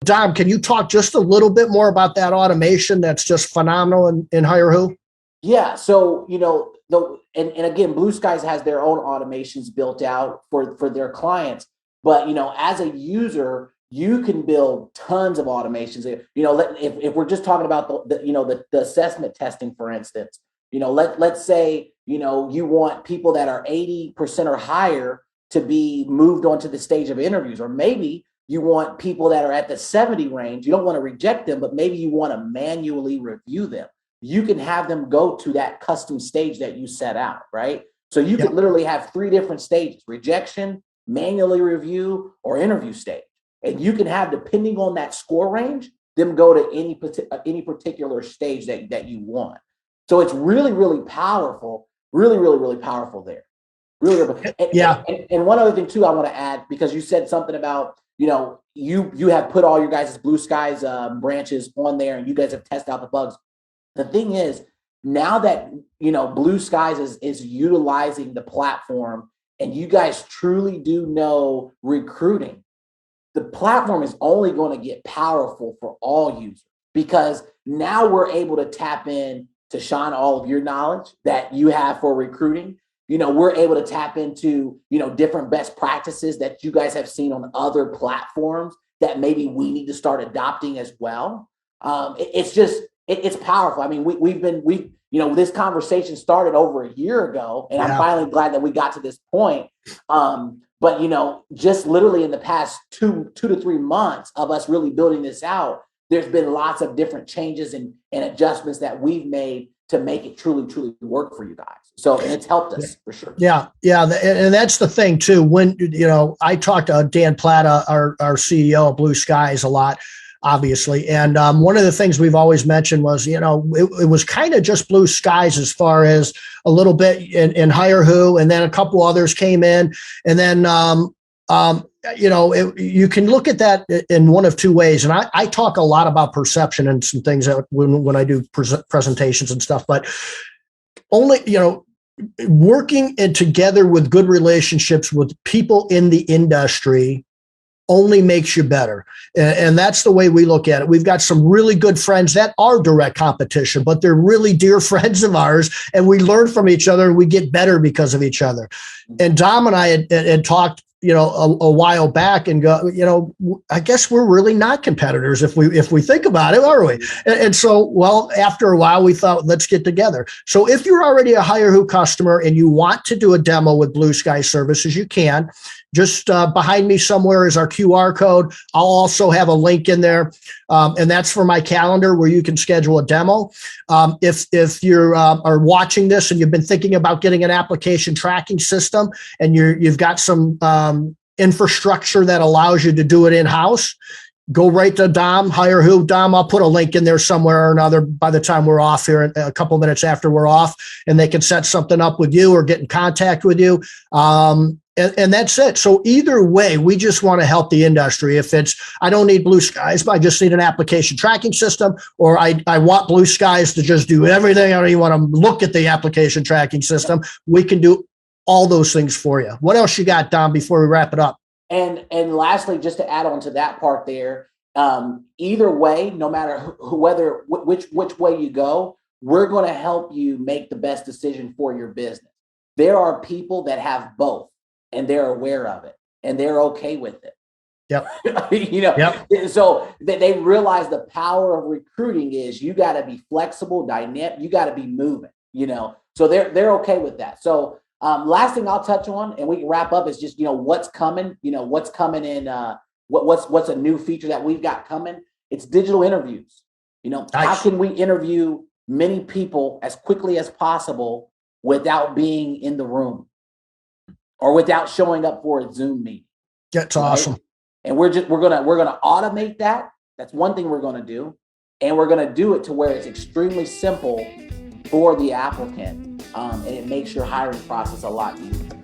Dom, can you talk just a little bit more about that automation that's just phenomenal in HireWho? Yeah. So, and again, Blue Skies has their own automations built out for their clients. But, as a user, you can build tons of automations. If we're just talking about the assessment testing, for instance, let's say, you want people that are 80% or higher to be moved onto the stage of interviews, or maybe you want people that are at the 70 range. You don't want to reject them, but maybe you want to manually review them. You can have them go to that custom stage that you set out, right? So you could literally have 3 different stages: rejection, manually review, or interview stage. And you can have, depending on that score range, them go to any particular stage that you want. So it's really, really powerful, really, really, really powerful there. Really, really. And one other thing too, I want to add, because you said something about, you have put all your guys' Blue Skies branches on there, and you guys have tested out the bugs. The thing is, now that, Blue Skies is utilizing the platform, and you guys truly do know recruiting, the platform is only going to get powerful for all users, because now we're able to tap in to, Shawn, all of your knowledge that you have for recruiting. We're able to tap into, different best practices that you guys have seen on other platforms that maybe we need to start adopting as well. It's powerful. I mean, this conversation started over a year ago, and I'm finally glad that we got to this point. But, just literally in the past 2 to 3 months of us really building this out, there's been lots of different changes and adjustments that we've made to make it truly, truly work for you guys. So, and it's helped us for sure. Yeah. And that's the thing too. When, I talked to Dan Plata, our CEO of Blue Skies, a lot, obviously. And one of the things we've always mentioned was, it was kind of just Blue Skies as far as a little bit in HireWho, and then a couple others came in. And then, you can look at that in one of 2 ways. And I talk a lot about perception and some things that when I do presentations and stuff, but only, working together with good relationships with people in the industry only makes you better. And that's the way we look at it. We've got some really good friends that are direct competition, but they're really dear friends of ours, and we learn from each other and we get better because of each other. And Dom and I had talked, a while back, and go, I guess we're really not competitors if we think about it, are we? And so, well, after a while, we thought, let's get together. So if you're already a HireWho customer and you want to do a demo with Blue Sky Services, you can. Just behind me somewhere is our QR code. I'll also have a link in there, and that's for my calendar where you can schedule a demo. If you are watching this and you've been thinking about getting an application tracking system, and you've got some infrastructure that allows you to do it in-house, go right to Dom, HireWho. Dom, I'll put a link in there somewhere or another by the time we're off here, a couple minutes after we're off, and they can set something up with you or get in contact with you. And that's it. So either way, we just want to help the industry. If it's, I don't need Blue Skies, but I just need an application tracking system, or I want Blue Skies to just do everything. I don't even want to look at the application tracking system. We can do all those things for you. What else you got, Dom, before we wrap it up? And lastly, just to add on to that part there, either way, no matter which way you go, we're going to help you make the best decision for your business. There are people that have both, and they're aware of it, and they're okay with it. Yep. So they realize the power of recruiting is you got to be flexible, dynamic, you got to be moving, so they're okay with that. So last thing I'll touch on, and we can wrap up, is just, what's coming, what's coming in, what's a new feature that we've got coming. It's digital interviews. Nice. How can we interview many people as quickly as possible without being in the room or without showing up for a Zoom meeting? That's awesome. And we're gonna automate that. That's one thing we're gonna do, and we're gonna do it to where it's extremely simple for the applicant, and it makes your hiring process a lot easier.